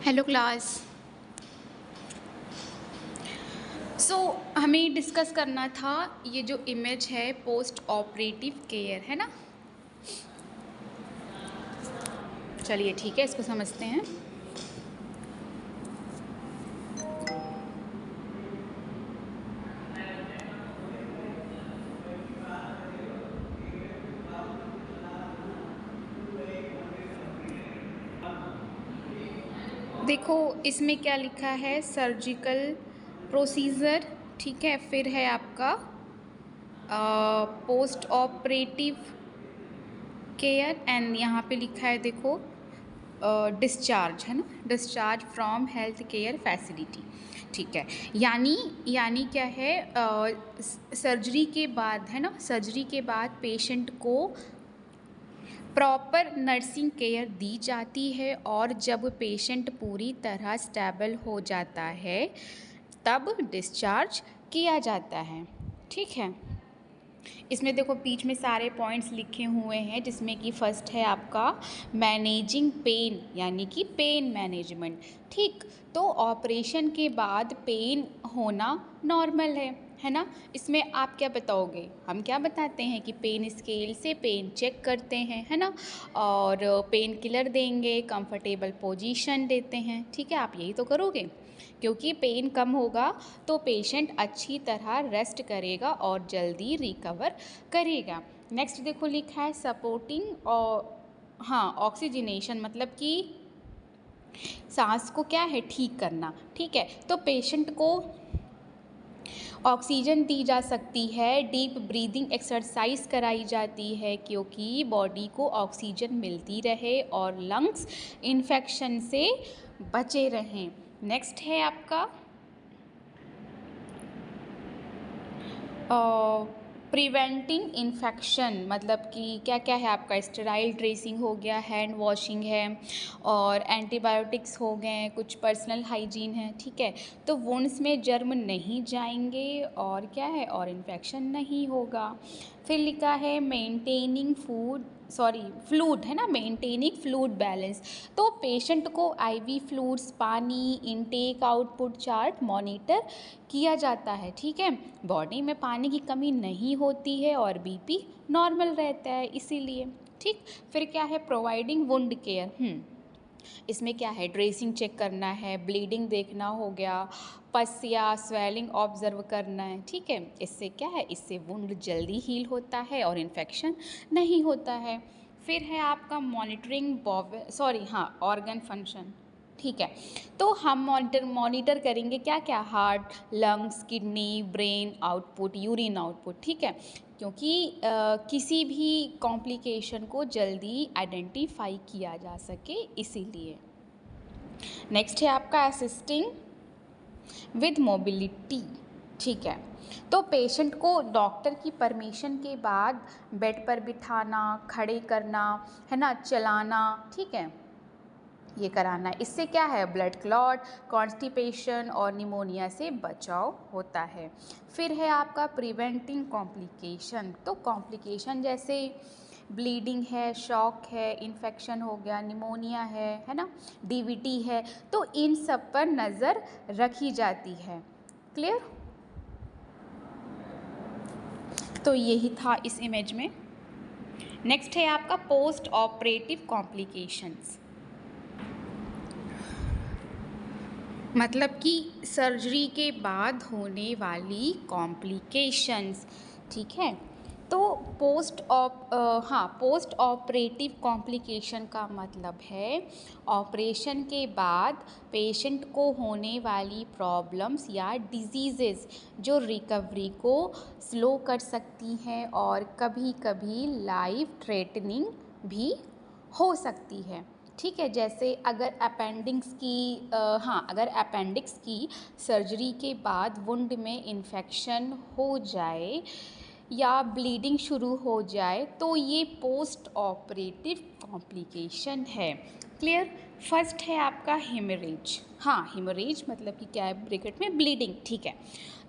Hello class. हमें discuss करना था ये जो इमेज है पोस्ट ऑपरेटिव केयर है ना। चलिए ठीक है, इसको समझते हैं। देखो इसमें क्या लिखा है, सर्जिकल प्रोसीजर, ठीक है। फिर है आपका पोस्ट ऑपरेटिव केयर एंड यहाँ पे लिखा है देखो डिस्चार्ज, है ना, discharge from health care facility, ठीक है। यानी क्या है, सर्जरी के बाद, है ना, सर्जरी के बाद पेशेंट को प्रॉपर नर्सिंग केयर दी जाती है और जब पेशेंट पूरी तरह स्टेबल हो जाता है तब डिस्चार्ज किया जाता है, ठीक है। इसमें देखो बीच में सारे पॉइंट्स लिखे हुए हैं, जिसमें कि फर्स्ट है आपका मैनेजिंग पेन, यानी कि पेन मैनेजमेंट, ठीक। तो ऑपरेशन के बाद पेन होना नॉर्मल है ना। इसमें आप क्या बताओगे, हम क्या बताते हैं कि पेन स्केल से पेन चेक करते हैं, है ना, और पेन किलर देंगे, कंफर्टेबल पोजीशन देते हैं, ठीक है। आप यही तो करोगे, क्योंकि पेन कम होगा तो पेशेंट अच्छी तरह रेस्ट करेगा और जल्दी रिकवर करेगा। नेक्स्ट देखो लिखा है सपोर्टिंग और हाँ ऑक्सीजनेशन, मतलब कि सांस को क्या है, ठीक करना, ठीक है। तो पेशेंट को ऑक्सीजन दी जा सकती है, डीप ब्रीदिंग एक्सरसाइज कराई जाती है क्योंकि बॉडी को ऑक्सीजन मिलती रहे और लंग्स इन्फेक्शन से बचे रहें। नेक्स्ट है आपका प्रिवेंटिंग इन्फेक्शन, मतलब कि क्या क्या है आपका, स्टेराइल ड्रेसिंग हो गया, हैंड वॉशिंग है और एंटीबायोटिक्स हो गए, कुछ पर्सनल हाइजीन है, ठीक है। तो वुंड्स में जर्म नहीं जाएंगे और क्या है, और इन्फेक्शन नहीं होगा। फिर लिखा है मेंटेनिंग फ्लूड, है ना, मेंटेनिंग फ्लूड बैलेंस। तो पेशेंट को आईवी फ्लूड्स, पानी इनटेक आउटपुट चार्ट मॉनिटर किया जाता है, ठीक है। बॉडी में पानी की कमी नहीं होती है और बीपी नॉर्मल रहता है इसीलिए, ठीक। फिर क्या है प्रोवाइडिंग वुंड केयर, इसमें क्या है, ड्रेसिंग चेक करना है, ब्लीडिंग देखना हो गया, पस या स्वेलिंग ऑब्जर्व करना है, ठीक है। इससे क्या है, इससे वुंड जल्दी हील होता है और इन्फेक्शन नहीं होता है। फिर है आपका मॉनिटरिंग ऑर्गन फंक्शन, ठीक है। तो हम मॉनिटर करेंगे क्या क्या, heart, lungs, kidney, brain output, urine output, ठीक है, क्योंकि किसी भी कॉम्प्लिकेशन को जल्दी आइडेंटिफाई किया जा सके इसीलिए। नेक्स्ट है आपका असिस्टिंग विद मोबिलिटी, ठीक है। तो पेशेंट को डॉक्टर की परमिशन के बाद बेड पर बिठाना, खड़े करना, है ना, चलाना, ठीक है, ये कराना है। इससे क्या है, ब्लड क्लॉट, कॉन्स्टिपेशन और निमोनिया से बचाव होता है। फिर है आपका प्रिवेंटिंग कॉम्प्लिकेशन। तो कॉम्प्लिकेशन जैसे ब्लीडिंग है, शॉक है, इन्फेक्शन हो गया, निमोनिया है ना, डीवीटी है, तो इन सब पर नज़र रखी जाती है। क्लियर। तो यही था इस इमेज में। नेक्स्ट है आपका पोस्ट ऑपरेटिव कॉम्प्लिकेशंस, मतलब कि सर्जरी के बाद होने वाली कॉम्प्लिकेशंस, ठीक है। तो पोस्ट ऑपरेटिव कॉम्प्लिकेशन का मतलब है ऑपरेशन के बाद पेशेंट को होने वाली प्रॉब्लम्स या डिजीज़ेस जो रिकवरी को स्लो कर सकती हैं और कभी कभी लाइफ थ्रेटनिंग भी हो सकती है, ठीक है। जैसे अगर अपेंडिक्स की सर्जरी के बाद वुंड में इन्फेक्शन हो जाए या ब्लीडिंग शुरू हो जाए तो ये पोस्ट ऑपरेटिव कॉम्प्लिकेशन है। क्लियर। फर्स्ट है आपका हेमरेज, हेमरेज मतलब कि क्या है, ब्रैकेट में ब्लीडिंग, ठीक है।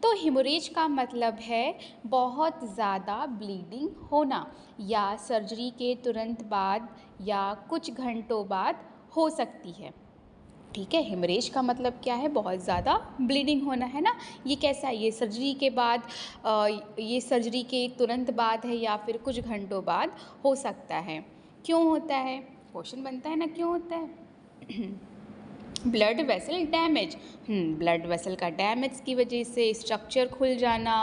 तो हेमरेज का मतलब है बहुत ज़्यादा ब्लीडिंग होना या सर्जरी के तुरंत बाद या कुछ घंटों बाद हो सकती है। ठीक है। हेमरेज का मतलब क्या है, बहुत ज़्यादा ब्लीडिंग होना, है ना। ये कैसा है, ये सर्जरी के बाद ये सर्जरी के तुरंत बाद है या फिर कुछ घंटों बाद हो सकता है। क्यों होता है, क्वेश्चन बनता है ना, क्यों होता है। Blood vessel damage, blood vessel का डैमेज की वजह से स्ट्रक्चर खुल जाना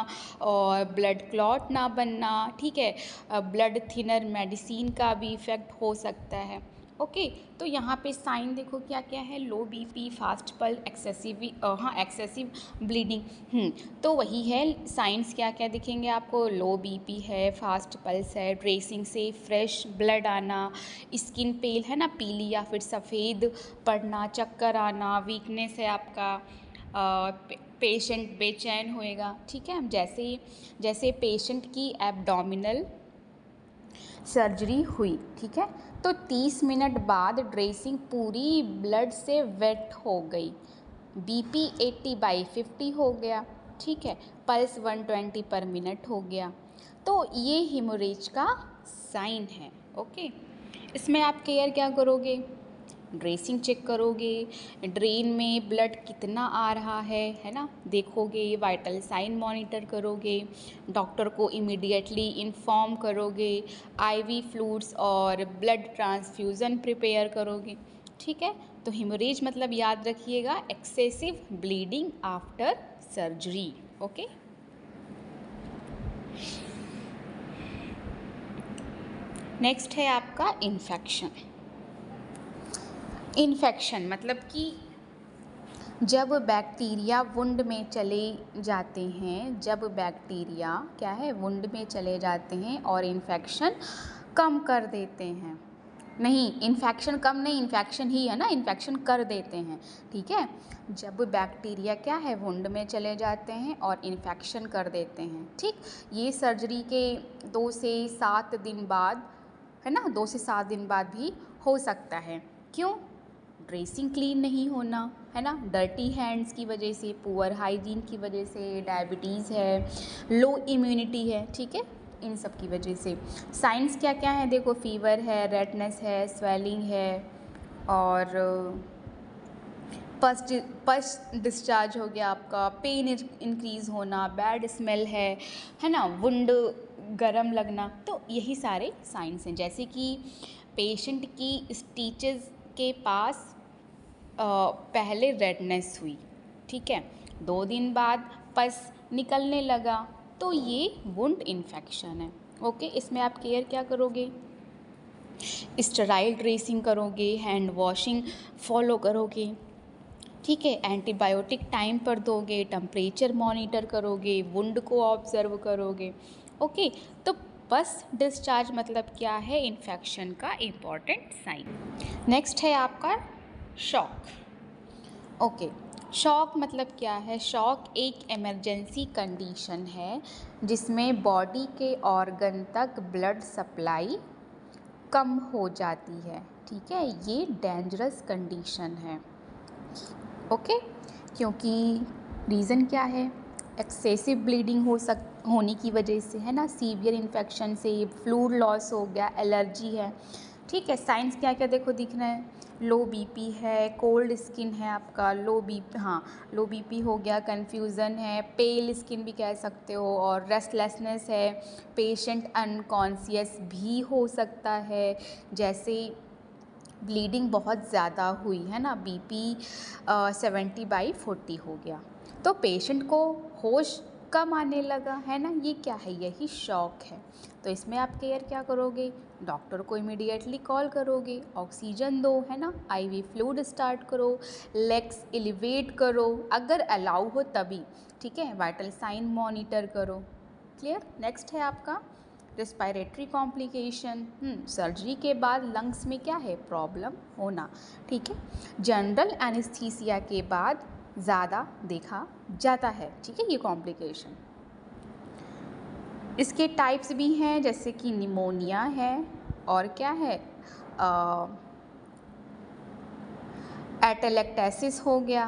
और ब्लड क्लॉट ना बनना, ठीक है। ब्लड थिनर मेडिसिन का भी इफ़ेक्ट हो सकता है। ओके, तो यहाँ पे साइन देखो क्या क्या है, लो BP, fast pulse, excessive bleeding. तो वही है, साइंस क्या क्या दिखेंगे आपको, लो बीपी है, फास्ट पल्स है, ड्रेसिंग से फ्रेश ब्लड आना, स्किन पेल है ना, पीली या फिर सफ़ेद पड़ना, चक्कर आना, वीकनेस है आपका, पेशेंट बेचैन होएगा, ठीक है। जैसे जैसे पेशेंट की एब्डोमिनल सर्जरी हुई, ठीक है, तो 30 मिनट बाद ड्रेसिंग पूरी ब्लड से वेट हो गई, बीपी 80/50 हो गया, ठीक है, पल्स 120 पर मिनट हो गया, तो ये हेमोरेज का साइन है। ओके, इसमें आप केयर क्या करोगे, ड्रेसिंग चेक करोगे, ड्रेन में ब्लड कितना आ रहा है ना, देखोगे, वाइटल साइन मॉनिटर करोगे, डॉक्टर को इमीडिएटली इन्फॉर्म करोगे, आईवी फ्लूइड्स और ब्लड ट्रांसफ्यूज़न प्रिपेयर करोगे, ठीक है। तो हेमोरेज मतलब याद रखिएगा, excessive bleeding after surgery. Okay, next है आपका इन्फेक्शन। इन्फेक्शन मतलब कि जब बैक्टीरिया वुंड में चले जाते हैं, जब बैक्टीरिया क्या है, वुंड में चले जाते हैं और इन्फेक्शन कम कर देते हैं, नहीं इन्फेक्शन कम नहीं, इन्फेक्शन ही है ना, इन्फेक्शन कर देते हैं, ठीक है। जब बैक्टीरिया क्या है, वुंड में चले जाते हैं और इन्फेक्शन कर देते हैं, ठीक। ये सर्जरी के 2 से 7 दिन बाद, है ना, 2 से 7 दिन बाद भी हो सकता है। क्यों, ड्रेसिंग क्लीन नहीं होना, है ना, डर्टी हैंड्स की वजह से, पुअर हाइजीन की वजह से, डायबिटीज़ है, लो इम्यूनिटी है, ठीक है, इन सब की वजह से। साइंस क्या क्या है देखो, फीवर है, रेडनेस है, स्वेलिंग है, और पस डिस्चार्ज हो गया आपका, पेन इंक्रीज़ होना, बैड स्मेल है ना, वुंड गरम लगना, तो यही सारे साइंस हैं। जैसे कि पेशेंट की स्टिचेस के पास पहले रेडनेस हुई, ठीक है, 2 दिन बाद पस निकलने लगा, तो ये वुंड इन्फेक्शन है। ओके, इसमें आप केयर क्या करोगे, स्टेराइल ड्रेसिंग करोगे, हैंड वॉशिंग फॉलो करोगे, ठीक है, एंटीबायोटिक टाइम पर दोगे, टेम्परेचर मॉनिटर करोगे, वुंड को ऑब्जर्व करोगे। ओके, तो बस डिस्चार्ज मतलब क्या है, इन्फेक्शन का इम्पॉर्टेंट साइन। नेक्स्ट है आपका शॉक। ओके, शॉक मतलब क्या है, शॉक एक इमरजेंसी कंडीशन है जिसमें बॉडी के ऑर्गन तक ब्लड सप्लाई कम हो जाती है, ठीक है, ये डेंजरस कंडीशन है। ओके, क्योंकि रीज़न क्या है, एक्सेसिव ब्लीडिंग होने की वजह से, है ना, सीवियर इन्फेक्शन से, फ्लूइड लॉस हो गया, एलर्जी है, ठीक है। साइंस क्या क्या देखो दिख रहे हैं, लो बीपी है, कोल्ड स्किन है आपका, लो बीपी हो गया, कन्फ्यूज़न है, पेल स्किन भी कह सकते हो, और रेस्टलेसनेस है, पेशेंट अनकॉन्शियस भी हो सकता है, जैसे ब्लीडिंग बहुत ज़्यादा हुई, है ना, बीपी 70/40 हो गया, तो पेशेंट को होश कम आने लगा, है ना, ये क्या है, यही शॉक है। तो इसमें आप केयर क्या करोगे, डॉक्टर को इमीडिएटली कॉल करोगे, ऑक्सीजन दो, है ना, आईवी फ्लूइड स्टार्ट करो, लेग्स एलिवेट करो अगर अलाउ हो तभी, ठीक है, वाइटल साइन मॉनिटर करो। क्लियर। नेक्स्ट है आपका रेस्पिरेटरी कॉम्प्लिकेशन। सर्जरी के बाद लंग्स में क्या है, प्रॉब्लम होना, ठीक है, जनरल एनेस्थीसिया के बाद ज़्यादा देखा जाता है, ठीक है, ये कॉम्प्लिकेशन। इसके टाइप्स भी हैं, जैसे कि निमोनिया है, और क्या है, एटेलेक्टेसिस हो गया,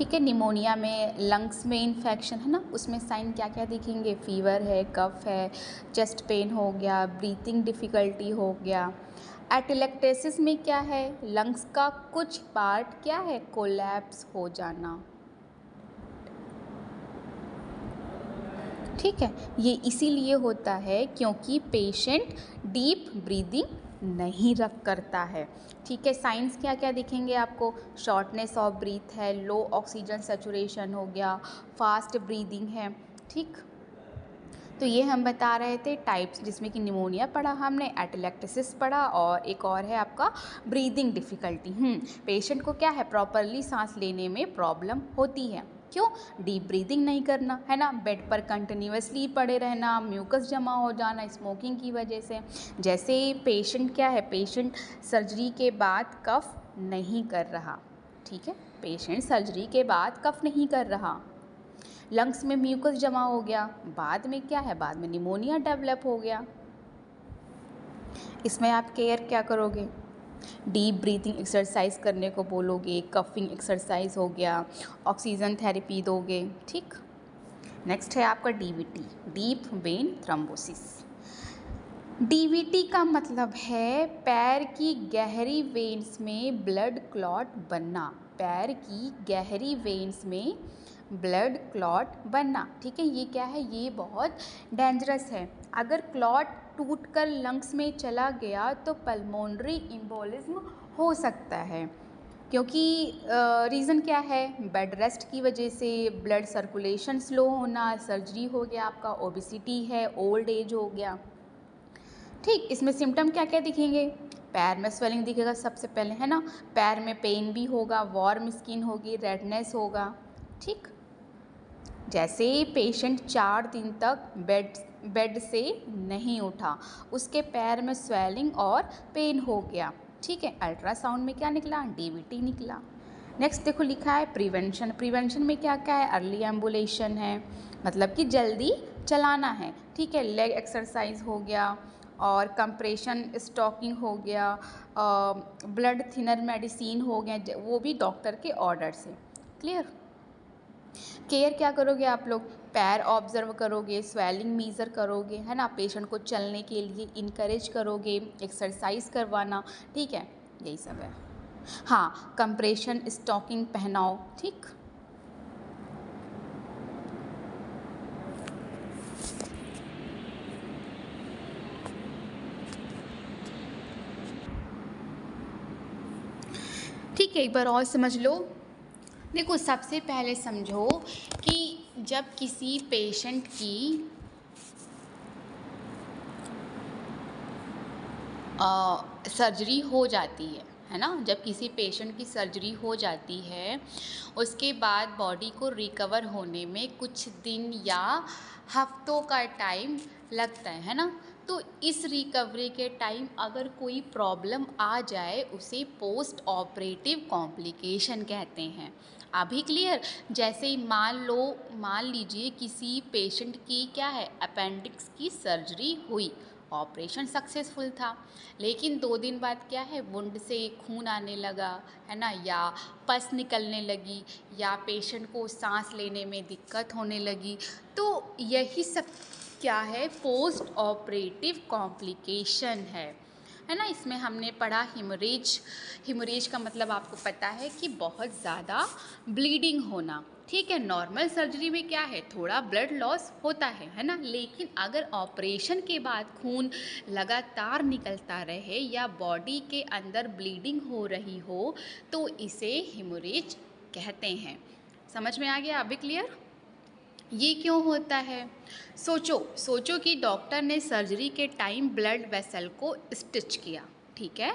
ठीक है। निमोनिया में लंग्स में इन्फेक्शन है ना, उसमें साइन क्या क्या दिखेंगे, फीवर है, कफ है, चेस्ट पेन हो गया, ब्रीथिंग डिफ़िकल्टी हो गया। एटेलेक्टेसिस में क्या है, लंग्स का कुछ पार्ट क्या है, कोलैप्स हो जाना। ठीक है, ये इसीलिए होता है क्योंकि पेशेंट डीप ब्रीदिंग नहीं रख करता है। ठीक है, साइंस क्या क्या दिखेंगे आपको, शॉर्टनेस ऑफ ब्रीथ है, लो ऑक्सीजन सेचुरेशन हो गया, फास्ट ब्रीदिंग है। ठीक, तो ये हम बता रहे थे टाइप्स, जिसमें कि निमोनिया पढ़ा हमने, एटेलेक्टेसिस पढ़ा, और एक और है आपका ब्रीदिंग डिफ़िकल्टी। पेशेंट को क्या है, प्रॉपरली सांस लेने में प्रॉब्लम होती है। क्यों, डीप ब्रीदिंग नहीं करना है ना, बेड पर कंटिन्यूसली पड़े रहना, म्यूकस जमा हो जाना स्मोकिंग की वजह से। जैसे पेशेंट क्या है, पेशेंट सर्जरी के बाद कफ नहीं कर रहा। ठीक है, पेशेंट सर्जरी के बाद कफ नहीं कर रहा, लंग्स में म्यूकस जमा हो गया, बाद में क्या है, बाद में निमोनिया डेवलप हो गया। इसमें आप केयर क्या करोगे, डीप ब्रीथिंग एक्सरसाइज करने को बोलोगे, कफिंग एक्सरसाइज हो गया, ऑक्सीजन थेरेपी दोगे। ठीक, नेक्स्ट है आपका DVT, deep vein thrombosis. DVT का मतलब है पैर की गहरी वेन्स में ब्लड क्लॉट बनना, पैर की गहरी वेन्स में ब्लड क्लॉट बनना। ठीक है, ये क्या है, ये बहुत डेंजरस है। अगर क्लॉट टूटकर लंग्स में चला गया तो पल्मोनरी एम्बोलिज्म हो सकता है, क्योंकि रीज़न क्या है, बेड रेस्ट की वजह से ब्लड सर्कुलेशन स्लो होना, सर्जरी हो गया आपका, ओबेसिटी है, ओल्ड एज हो गया। ठीक, इसमें सिम्टम क्या क्या दिखेंगे, पैर में स्वेलिंग दिखेगा सबसे पहले है ना, पैर में पेन भी होगा, वार्म स्किन होगी, रेडनेस होगा। ठीक, जैसे पेशेंट 4 दिन तक बेड से नहीं उठा, उसके पैर में स्वेलिंग और पेन हो गया। ठीक है, अल्ट्रासाउंड में क्या निकला, डीवीटी निकला। नेक्स्ट देखो लिखा है प्रिवेंशन, प्रिवेंशन में क्या क्या है, अर्ली एम्बुलेशन है, मतलब कि जल्दी चलाना है। ठीक है, लेग एक्सरसाइज हो गया, और कंप्रेशन स्टॉकिंग हो गया, ब्लड थिनर मेडिसिन हो गया, वो भी डॉक्टर के ऑर्डर से। क्लियर। केयर क्या करोगे आप लोग, पैर ऑब्जर्व करोगे, स्वेलिंग मीज़र करोगे है ना, पेशेंट को चलने के लिए इनकरेज करोगे, एक्सरसाइज करवाना। ठीक है, यही सब है। हाँ, कंप्रेशन स्टॉकिंग पहनाओ। ठीक, ठीक है, एक बार और समझ लो। देखो, सबसे पहले समझो कि जब किसी पेशेंट की सर्जरी हो जाती है ना, जब किसी पेशेंट की सर्जरी हो जाती है, उसके बाद बॉडी को रिकवर होने में कुछ दिन या हफ्तों का टाइम लगता है ना। तो इस रिकवरी के टाइम अगर कोई प्रॉब्लम आ जाए, उसे पोस्ट ऑपरेटिव कॉम्प्लिकेशन कहते हैं। अभी क्लियर। जैसे मान लीजिए किसी पेशेंट की क्या है, अपेंडिक्स की सर्जरी हुई, ऑपरेशन सक्सेसफुल था, लेकिन 2 दिन बाद क्या है, वुंड से खून आने लगा है ना, या पस निकलने लगी, या पेशेंट को सांस लेने में दिक्कत होने लगी, तो यही सब क्या है, पोस्ट ऑपरेटिव कॉम्प्लिकेशन है ना। इसमें हमने पढ़ा हिमोरेज, हिमोरेज का मतलब आपको पता है कि बहुत ज़्यादा ब्लीडिंग होना। ठीक है, नॉर्मल सर्जरी में क्या है, थोड़ा ब्लड लॉस होता है ना, लेकिन अगर ऑपरेशन के बाद खून लगातार निकलता रहे या बॉडी के अंदर ब्लीडिंग हो रही हो, तो इसे हिमोरेज कहते हैं। समझ में आ गया अभी क्लियर। ये क्यों होता है, सोचो कि डॉक्टर ने सर्जरी के टाइम ब्लड वेसल को स्टिच किया। ठीक है,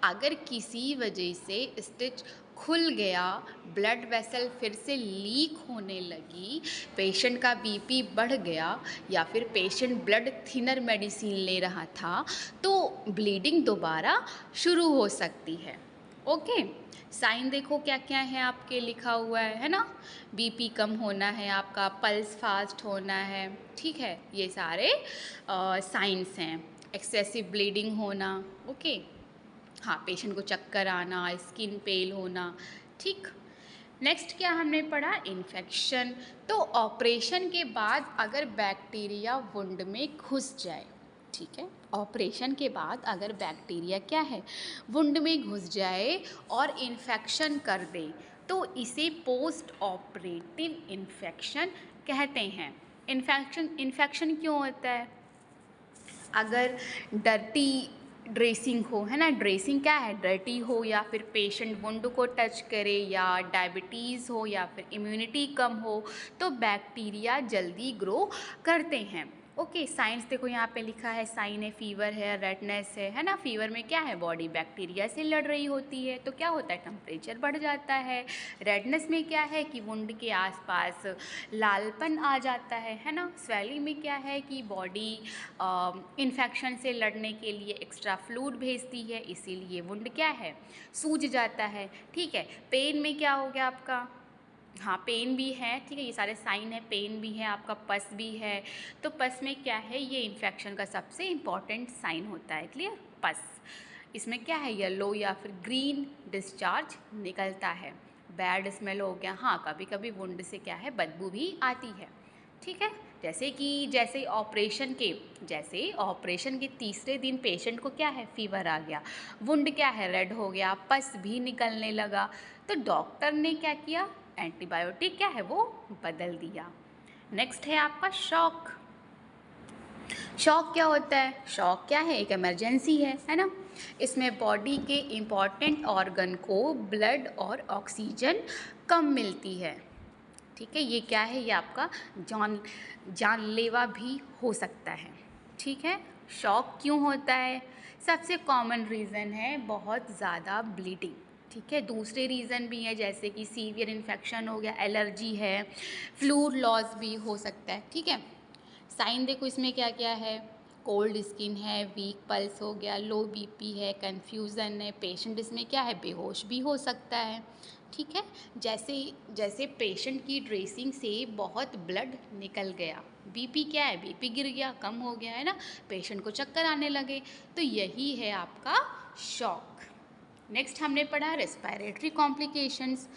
अगर किसी वजह से स्टिच खुल गया, ब्लड वेसल फिर से लीक होने लगी, पेशेंट का बीपी बढ़ गया, या फिर पेशेंट ब्लड थिनर मेडिसिन ले रहा था, तो ब्लीडिंग दोबारा शुरू हो सकती है। ओके, साइन देखो क्या क्या है आपके लिखा हुआ है ना, बीपी कम होना है आपका, पल्स फास्ट होना है। ठीक है, ये सारे साइंस हैं। एक्सेसिव ब्लीडिंग होना, ओके, हाँ, पेशेंट को चक्कर आना, स्किन पेल होना। ठीक, नेक्स्ट क्या हमने पढ़ा, इन्फेक्शन। तो ऑपरेशन के बाद अगर बैक्टीरिया वुंड में घुस जाए, ठीक है, ऑपरेशन के बाद अगर बैक्टीरिया क्या है, वुंड में घुस जाए और इन्फेक्शन कर दे, तो इसे पोस्ट ऑपरेटिव इन्फेक्शन कहते हैं। इन्फेक्शन क्यों होता है, अगर डर्टी ड्रेसिंग हो, है ना, ड्रेसिंग क्या है, डर्टी हो, या फिर पेशेंट वुंड को टच करे, या डायबिटीज़ हो, या फिर इम्यूनिटी कम हो, तो बैक्टीरिया जल्दी ग्रो करते हैं। ओके, साइंस देखो यहाँ पे लिखा है, साइन है, फीवर है, रेडनेस है ना। फीवर में क्या है, बॉडी बैक्टीरिया से लड़ रही होती है, तो क्या होता है, टेम्परेचर बढ़ जाता है। रेडनेस में क्या है कि वुंड के आसपास लालपन आ जाता है ना। स्वेलिंग में क्या है कि बॉडी इन्फेक्शन से लड़ने के लिए एक्स्ट्रा फ्लूइड भेजती है, इसीलिए वुंड क्या है, सूज जाता है। ठीक है, पेन में क्या हो गया आपका, हाँ पेन भी है, ठीक है, ये सारे साइन है, पेन भी है आपका, पस भी है। तो पस में क्या है, ये इन्फेक्शन का सबसे इम्पॉर्टेंट साइन होता है, क्लियर, पस। इसमें क्या है, येलो या फिर ग्रीन डिस्चार्ज निकलता है। बैड स्मेल हो गया, हाँ कभी कभी वुंड से क्या है, बदबू भी आती है। ठीक है, जैसे ऑपरेशन के तीसरे दिन पेशेंट को क्या है, फीवर आ गया, वुंड क्या है, रेड हो गया, पस भी निकलने लगा, तो डॉक्टर ने क्या किया, एंटीबायोटिक क्या है वो बदल दिया। नेक्स्ट है आपका शॉक। शॉक क्या होता है, शॉक क्या है, एक इमरजेंसी है ना। इसमें बॉडी के इम्पॉर्टेंट ऑर्गन को ब्लड और ऑक्सीजन कम मिलती है। ठीक है, ये क्या है, ये आपका जानलेवा भी हो सकता है। ठीक है, शॉक क्यों होता है, सबसे कॉमन रीज़न है बहुत ज़्यादा ब्लीडिंग। ठीक है, दूसरे रीज़न भी है, जैसे कि सीवियर इन्फेक्शन हो गया, एलर्जी है, फ्लूइड लॉस भी हो सकता है। ठीक है, साइन देखो इसमें क्या क्या है, कोल्ड स्किन है, वीक पल्स हो गया, लो बीपी है, कन्फ्यूज़न है, पेशेंट इसमें क्या है, बेहोश भी हो सकता है। ठीक है, जैसे जैसे पेशेंट की ड्रेसिंग से बहुत ब्लड निकल गया, बीपी क्या है, बीपी गिर गया, कम हो गया, है ना, पेशेंट को चक्कर आने लगे, तो यही है आपका शॉक। नेक्स्ट हमने पढ़ा रेस्पिरेटरी कॉम्प्लिकेशंस।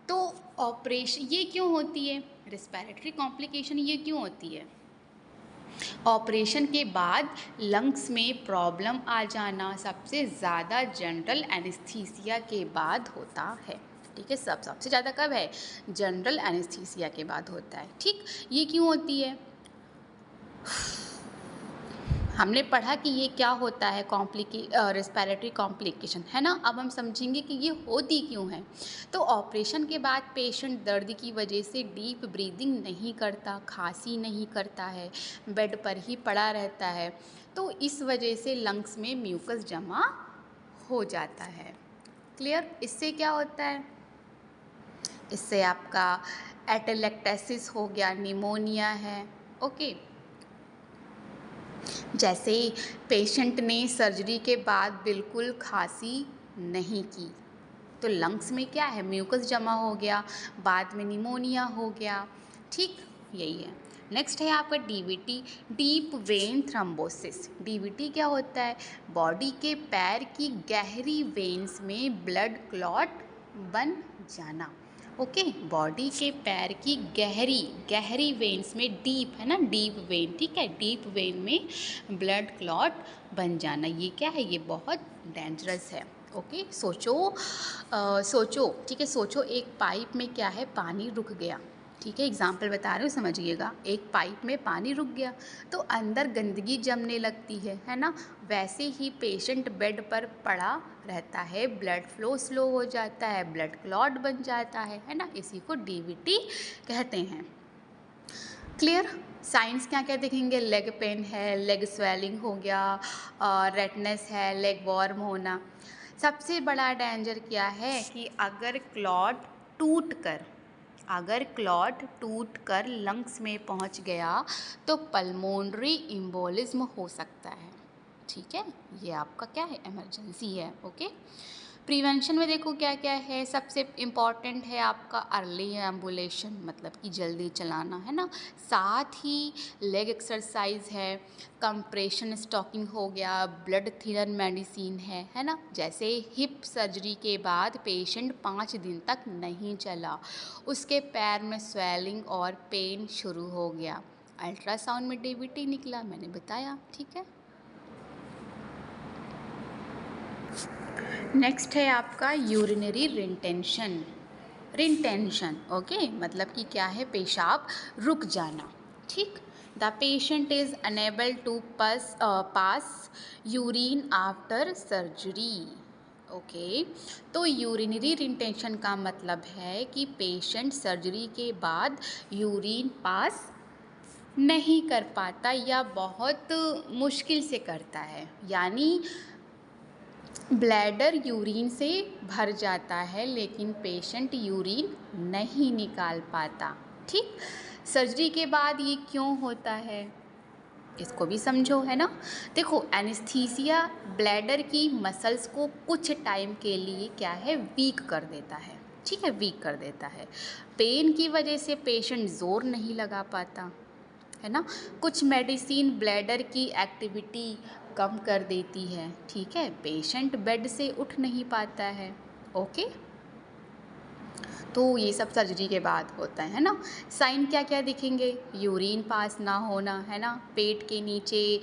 तो ऑपरेशन ये क्यों होती है, रेस्पिरेटरी कॉम्प्लिकेशन ये क्यों होती है, ऑपरेशन के बाद लंग्स में प्रॉब्लम आ जाना सबसे ज़्यादा जनरल एनेस्थीसिया के बाद होता है। ठीक है, सबसे ज़्यादा कब है, जनरल एनेस्थीसिया के बाद होता है। ठीक, ये क्यों होती है, हमने पढ़ा कि ये क्या होता है, रेस्पिरेटरी कॉम्प्लिकेशन, है ना। अब हम समझेंगे कि ये होती क्यों है। तो ऑपरेशन के बाद पेशेंट दर्द की वजह से डीप ब्रीदिंग नहीं करता, खांसी नहीं करता है, बेड पर ही पड़ा रहता है, तो इस वजह से लंग्स में म्यूकस जमा हो जाता है। क्लियर, इससे क्या होता है, इससे आपका एटेलेक्टेसिस हो गया, निमोनिया है। ओके, जैसे पेशेंट ने सर्जरी के बाद बिल्कुल खांसी नहीं की, तो लंग्स में क्या है, म्यूकस जमा हो गया, बाद में निमोनिया हो गया। ठीक, यही है। नेक्स्ट है आपका DVT, deep vein thrombosis. DVT क्या होता है, बॉडी के पैर की गहरी वेन्स में ब्लड क्लॉट बन जाना। ओके, बॉडी के पैर की गहरी वेन्स में, डीप है ना, डीप वेन, ठीक है, डीप वेन में ब्लड क्लॉट बन जाना, ये क्या है, ये बहुत डेंजरस है। ओके, सोचो, ठीक है, सोचो एक पाइप में क्या है, पानी रुक गया। ठीक है, एग्जाम्पल बता रहे हो, समझिएगा, एक पाइप में पानी रुक गया तो अंदर गंदगी जमने लगती है ना। वैसे ही पेशेंट बेड पर पड़ा रहता है, ब्लड फ्लो स्लो हो जाता है, ब्लड क्लॉट बन जाता है ना, इसी को डीवीटी कहते हैं। क्लियर, साइंस क्या क्या देखेंगे, लेग पेन है, लेग स्वेलिंग हो गया, रेडनेस है, लेग वार्म होना। सबसे बड़ा डेंजर क्या है कि अगर क्लॉट टूट कर लंग्स में पहुंच गया तो पल्मोनरी एम्बोलिज्म हो सकता है। ठीक है, ये आपका क्या है, इमरजेंसी है। ओके, प्रिवेंशन में देखो क्या क्या है। सबसे इम्पॉर्टेंट है आपका अर्ली एम्बुलेशन, मतलब कि जल्दी चलाना, है ना। साथ ही लेग एक्सरसाइज है, कंप्रेशन स्टॉकिंग हो गया, ब्लड थिनर मेडिसिन है ना। जैसे हिप सर्जरी के बाद पेशेंट 5 दिन तक नहीं चला, उसके पैर में स्वेलिंग और पेन शुरू हो गया, अल्ट्रासाउंड में डीवीटी निकला, मैंने बताया, ठीक है। नेक्स्ट है आपका यूरिनरी रिटेंशन, ओके, मतलब कि क्या है, पेशाब रुक जाना, ठीक। The patient is unable to pass urine after surgery, okay. तो यूरिनरी रिटेंशन का मतलब है कि पेशेंट सर्जरी के बाद यूरिन पास नहीं कर पाता या बहुत मुश्किल से करता है, यानी ब्लैडर यूरिन से भर जाता है लेकिन पेशेंट यूरिन नहीं निकाल पाता, ठीक। सर्जरी के बाद ये क्यों होता है, इसको भी समझो, है ना। देखो, एनेस्थीसिया ब्लैडर की मसल्स को कुछ टाइम के लिए क्या है, वीक कर देता है, ठीक है, वीक कर देता है। पेन की वजह से पेशेंट जोर नहीं लगा पाता, है ना। कुछ मेडिसिन ब्लैडर की एक्टिविटी कम कर देती है, ठीक है। पेशेंट बेड से उठ नहीं पाता है, ओके। तो ये सब सर्जरी के बाद होता है ना। साइन क्या क्या दिखेंगे, यूरिन पास ना होना, है ना, पेट के नीचे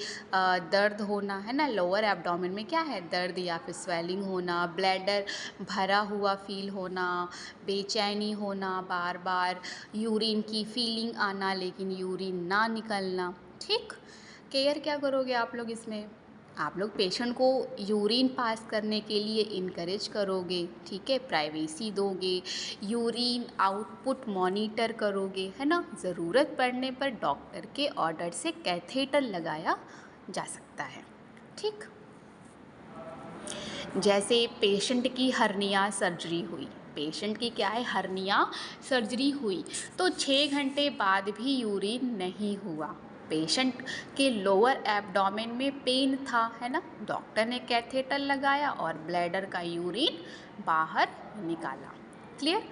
दर्द होना, है ना, लोअर एब्डोमेन में क्या है, दर्द या फिर स्वेलिंग होना, ब्लैडर भरा हुआ फील होना, बेचैनी होना, बार बार यूरिन की फीलिंग आना लेकिन यूरिन ना निकलना, ठीक। केयर क्या करोगे आप लोग इसमें, आप लोग पेशेंट को यूरिन पास करने के लिए इनकरेज करोगे, ठीक है, प्राइवेसी दोगे, यूरिन आउटपुट मॉनिटर करोगे, है ना। ज़रूरत पड़ने पर डॉक्टर के ऑर्डर से कैथेटर लगाया जा सकता है, ठीक। जैसे पेशेंट की हर्निया सर्जरी हुई, पेशेंट की क्या है, हर्निया सर्जरी हुई, तो 6 घंटे बाद भी यूरिन नहीं हुआ, पेशेंट के लोअर एब्डोमेन में पेन था, है ना, डॉक्टर ने कैथेटर लगाया और ब्लैडर का यूरिन बाहर निकाला, क्लियर।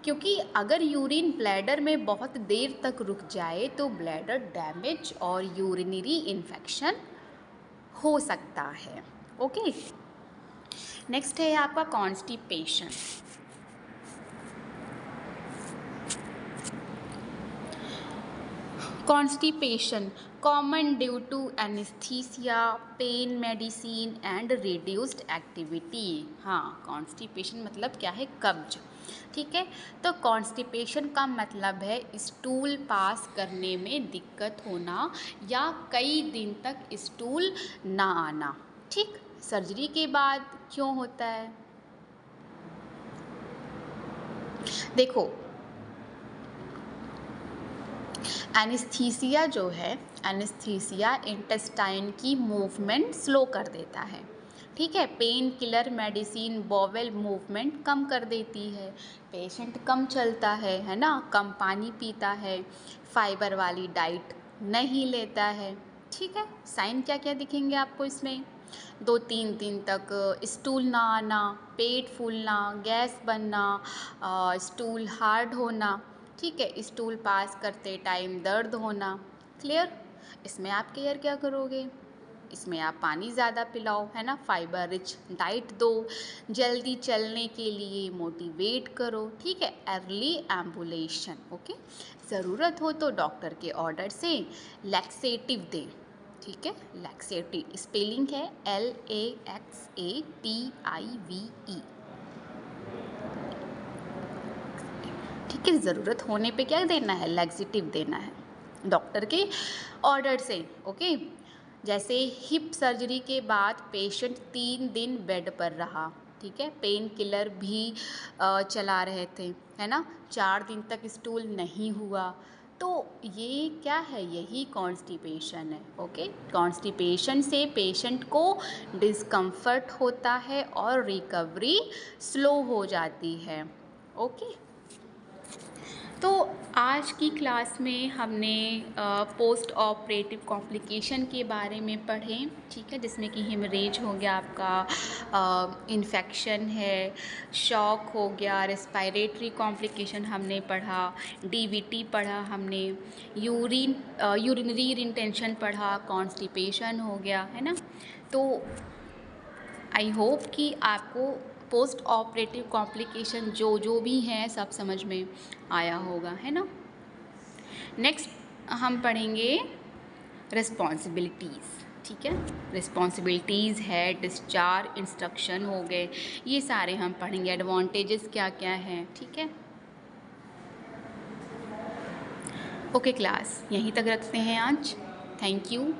क्योंकि अगर यूरिन ब्लैडर में बहुत देर तक रुक जाए तो ब्लैडर डैमेज और यूरिनरी इन्फेक्शन हो सकता है, ओके। नेक्स्ट है आपका constipation. Constipation common due to anaesthesia, pain medicine and reduced activity. हाँ, कॉन्स्टिपेशन मतलब क्या है, कब्ज, ठीक है। तो कॉन्स्टिपेशन का मतलब है स्टूल पास करने में दिक्कत होना या कई दिन तक स्टूल ना आना, ठीक। सर्जरी के बाद क्यों होता है, देखो, एनेस्थीसिया जो है, एनेस्थीसिया इंटेस्टाइन की मूवमेंट स्लो कर देता है, ठीक है। Painkiller medicine bowel movement कम कर देती है, पेशेंट कम चलता है ना, कम पानी पीता है, फाइबर वाली डाइट नहीं लेता है, ठीक है। साइन क्या क्या दिखेंगे आपको इसमें, 2-3 दिन तक स्टूल ना आना, पेट फूलना, गैस बनना, स्टूल हार्ड होना, ठीक है, स्टूल पास करते टाइम दर्द होना, क्लियर। इसमें आप केयर क्या करोगे, इसमें आप पानी ज़्यादा पिलाओ, है ना, फाइबर रिच डाइट दो, जल्दी चलने के लिए मोटिवेट करो, ठीक है। अर्ली एम्बुलेशन, ओके, ज़रूरत हो तो डॉक्टर के ऑर्डर से लैक्सेटिव दें, ठीक है। लैक्सेटिव स्पेलिंग है LAXATIVE, ठीक है। ज़रूरत होने पे क्या देना है, लैक्सेटिव देना है डॉक्टर के ऑर्डर से, ओके। जैसे हिप सर्जरी के बाद पेशेंट 3 दिन बेड पर रहा, ठीक है, पेन किलर भी चला रहे थे, है ना, 4 दिन तक स्टूल नहीं हुआ, तो ये क्या है, यही कॉन्स्टिपेशन है, ओके। कॉन्स्टिपेशन से पेशेंट को डिस्कम्फर्ट होता है और रिकवरी स्लो हो जाती है, ओके। तो आज की क्लास में हमने पोस्ट ऑपरेटिव कॉम्प्लिकेशन के बारे में पढ़े, ठीक है, जिसमें कि हेमरेज हो गया, आपका इन्फेक्शन है, शॉक हो गया, रेस्पिरेटरी कॉम्प्लिकेशन हमने पढ़ा, डीवीटी पढ़ा हमने, यूरिनरी रिटेंशन पढ़ा, कॉन्स्टिपेशन हो गया, है ना। तो आई होप कि आपको पोस्ट ऑपरेटिव कॉम्प्लिकेशन जो भी हैं सब समझ में आया होगा, है ना। नेक्स्ट हम पढ़ेंगे रिस्पॉन्सिबिलिटीज़, ठीक है। रिस्पॉन्सिबिलिटीज़ है, डिस्चार्ज इंस्ट्रक्शन हो गए, ये सारे हम पढ़ेंगे। एडवांटेजेस क्या क्या हैं, ठीक है। ओके क्लास, यहीं तक रखते हैं आज। Thank you.